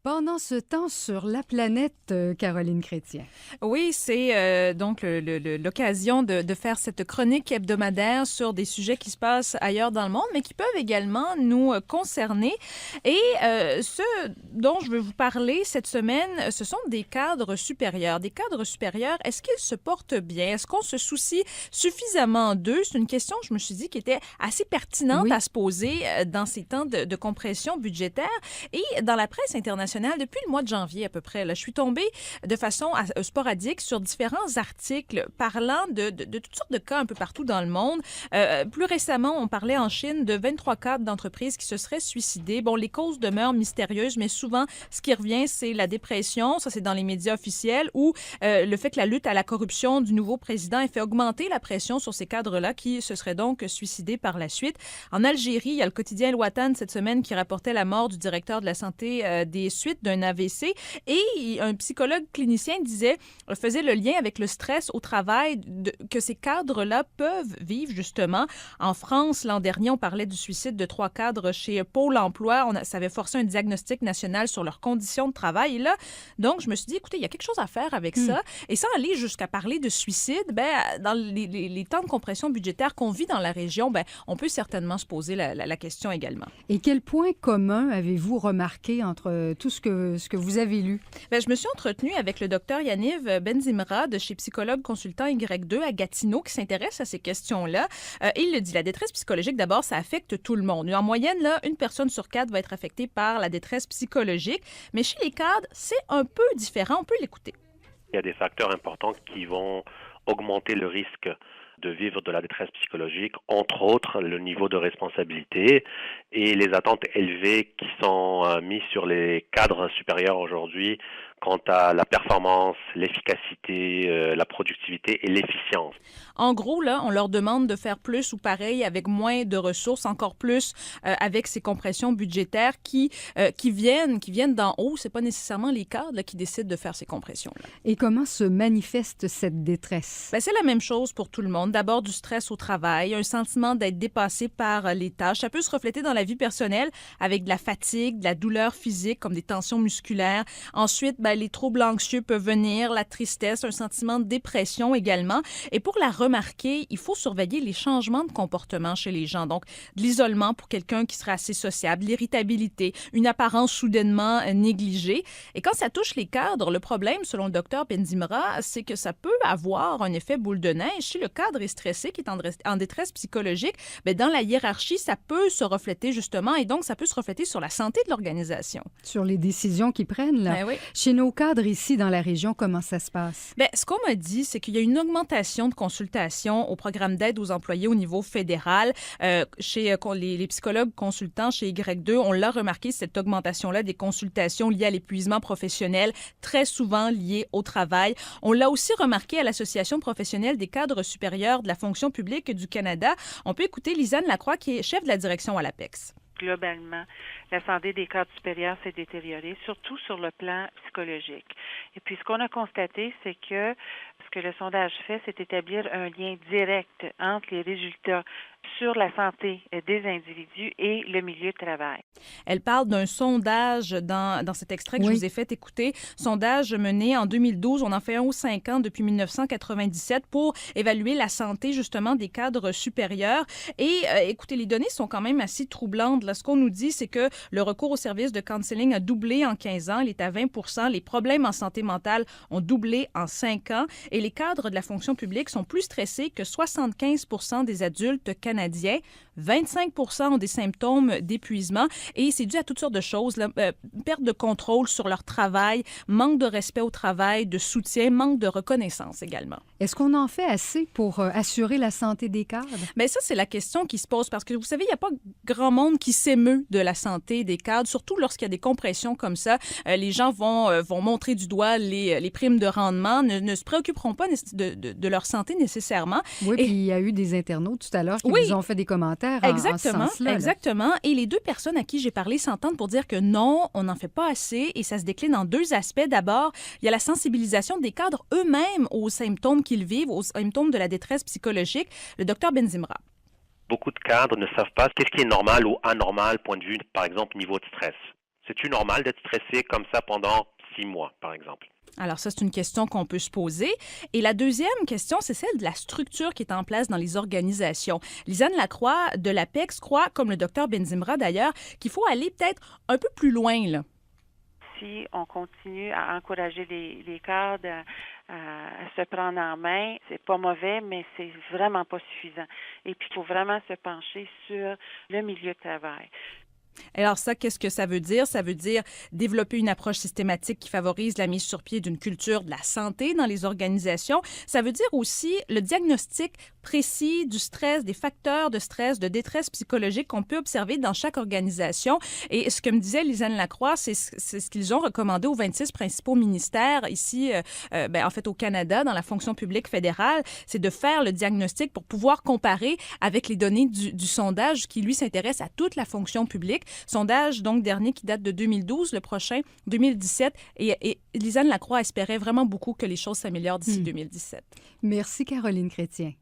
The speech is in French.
Pendant ce temps sur la planète, Caroline Chrétien. Oui, c'est donc l'occasion de faire cette chronique hebdomadaire sur des sujets qui se passent ailleurs dans le monde, mais qui peuvent également nous concerner. Et ce dont je veux vous parler cette semaine, ce sont des cadres supérieurs. Des cadres supérieurs, est-ce qu'ils se portent bien? Est-ce qu'on se soucie suffisamment d'eux? C'est une question, je me suis dit, qui était assez pertinente Oui. à se poser dans ces temps de compression budgétaire. Et dans la presse internationale, depuis le mois de janvier à peu près, là, je suis tombée de façon sporadique sur différents articles parlant de toutes sortes de cas un peu partout dans le monde. Plus récemment, on parlait en Chine de 23 cadres d'entreprises qui se seraient suicidés. Bon, les causes demeurent mystérieuses, mais souvent, ce qui revient, c'est la dépression, ça c'est dans les médias officiels, ou le fait que la lutte à la corruption du nouveau président ait fait augmenter la pression sur ces cadres-là qui se seraient donc suicidés par la suite. En Algérie, il y a le quotidien El Watan cette semaine qui rapportait la mort du directeur de la santé des suites d'un AVC, et un psychologue clinicien faisait le lien avec le stress au travail que ces cadres-là peuvent vivre justement. En France, l'an dernier, on parlait du suicide de 3 cadres chez Pôle emploi. Ça avait forcé un diagnostic national sur leurs conditions de travail. Et là, donc, je me suis dit, écoutez, il y a quelque chose à faire avec ça. Et sans aller jusqu'à parler de suicide, dans les temps de compression budgétaire qu'on vit dans la région, on peut certainement se poser la question également. Et quel point commun avez-vous remarqué entre tout ce que vous avez lu? Je me suis entretenue avec le docteur Yaniv Benzimra de chez Psychologue Consultant Y2 à Gatineau qui s'intéresse à ces questions-là. Il le dit, la détresse psychologique, d'abord, ça affecte tout le monde. En moyenne, là, 1 personne sur 4 va être affectée par la détresse psychologique. Mais chez les cadres, c'est un peu différent. On peut l'écouter. Il y a des facteurs importants qui vont augmenter le risque de vivre de la détresse psychologique, entre autres le niveau de responsabilité et les attentes élevées qui sont mises sur les cadres supérieurs aujourd'hui quant à la performance, l'efficacité, la productivité et l'efficience. En gros, là, on leur demande de faire plus ou pareil avec moins de ressources, encore plus avec ces compressions budgétaires qui viennent d'en haut. C'est pas nécessairement les cadres là, qui décident de faire ces compressions-là. Et comment se manifeste cette détresse? C'est la même chose pour tout le monde. D'abord, du stress au travail, un sentiment d'être dépassé par les tâches. Ça peut se refléter dans la vie personnelle avec de la fatigue, de la douleur physique, comme des tensions musculaires. Ensuite, les troubles anxieux peuvent venir, la tristesse, un sentiment de dépression également. Et pour la remarquer, il faut surveiller les changements de comportement chez les gens. Donc, de l'isolement pour quelqu'un qui serait assez sociable, l'irritabilité, une apparence soudainement négligée. Et quand ça touche les cadres, le problème, selon le docteur Benzimra, c'est que ça peut avoir un effet boule de neige. Si le cadre est stressé, qui est en détresse psychologique, dans la hiérarchie, ça peut se refléter justement, et donc ça peut se refléter sur la santé de l'organisation. Sur les décisions qu'ils prennent, là. Oui. Chez nos cadres ici dans la région, comment ça se passe? Ce qu'on m'a dit, c'est qu'il y a une augmentation de consultation au programme d'aide aux employés au niveau fédéral. Chez les psychologues consultants chez Y2, on l'a remarqué, cette augmentation-là des consultations liées à l'épuisement professionnel, très souvent liées au travail. On l'a aussi remarqué à l'Association professionnelle des cadres supérieurs de la fonction publique du Canada. On peut écouter Lisanne Lacroix, qui est chef de la direction à l'APEX. Globalement, la santé des cadres supérieurs s'est détériorée, surtout sur le plan psychologique. Et puis, ce qu'on a constaté, c'est que ce que le sondage fait, c'est établir un lien direct entre les résultats sur la santé des individus et le milieu de travail. Elle parle d'un sondage dans cet extrait que je vous ai fait écouter. Sondage mené en 2012. On en fait un aux 5 ans depuis 1997 pour évaluer la santé justement des cadres supérieurs. Et écoutez, les données sont quand même assez troublantes. Là, ce qu'on nous dit, c'est que le recours au service de counseling a doublé en 15 ans. Il est à 20 %. Les problèmes en santé mentale ont doublé en 5 ans. Et les cadres de la fonction publique sont plus stressés que 75 % des adultes canadiens. 25 % ont des symptômes d'épuisement et c'est dû à toutes sortes de choses. Là, perte de contrôle sur leur travail, manque de respect au travail, de soutien, manque de reconnaissance également. Est-ce qu'on en fait assez pour assurer la santé des cadres? Ça, c'est la question qui se pose parce que, vous savez, il n'y a pas grand monde qui s'émeut de la santé des cadres, surtout lorsqu'il y a des compressions comme ça. Les gens vont montrer du doigt les primes de rendement, ne se préoccuperont pas de leur santé nécessairement. Oui, puis il y a eu des internautes tout à l'heure qui vous ont fait des commentaires en ce sens-là. Exactement. Et les 2 personnes à qui j'ai parlé s'entendent pour dire que non, on n'en fait pas assez et ça se décline en 2 aspects. D'abord, il y a la sensibilisation des cadres eux-mêmes aux symptômes qu'ils vivent, aux symptômes de la détresse psychologique. Le docteur Benzimra. Beaucoup de cadres ne savent pas qu'est-ce qui est normal ou anormal, point de vue, par exemple, niveau de stress. C'est-tu normal d'être stressé comme ça pendant 6 mois, par exemple? Alors ça, c'est une question qu'on peut se poser. Et la deuxième question, c'est celle de la structure qui est en place dans les organisations. Lisanne Lacroix de l'APEX croit, comme le docteur Benzimra d'ailleurs, qu'il faut aller peut-être un peu plus loin, là. Si on continue à encourager les cadres à se prendre en main, c'est pas mauvais, mais c'est vraiment pas suffisant. Et puis, il faut vraiment se pencher sur le milieu de travail. Alors ça, qu'est-ce que ça veut dire? Ça veut dire développer une approche systématique qui favorise la mise sur pied d'une culture de la santé dans les organisations. Ça veut dire aussi le diagnostic précis du stress, des facteurs de stress, de détresse psychologique qu'on peut observer dans chaque organisation. Et ce que me disait Lisanne Lacroix, c'est ce qu'ils ont recommandé aux 26 principaux ministères ici, en fait au Canada, dans la fonction publique fédérale, c'est de faire le diagnostic pour pouvoir comparer avec les données du sondage qui, lui, s'intéresse à toute la fonction publique. Sondage, donc, dernier qui date de 2012, le prochain, 2017. Et Lisanne Lacroix espérait vraiment beaucoup que les choses s'améliorent d'ici 2017. Merci, Caroline Chrétien.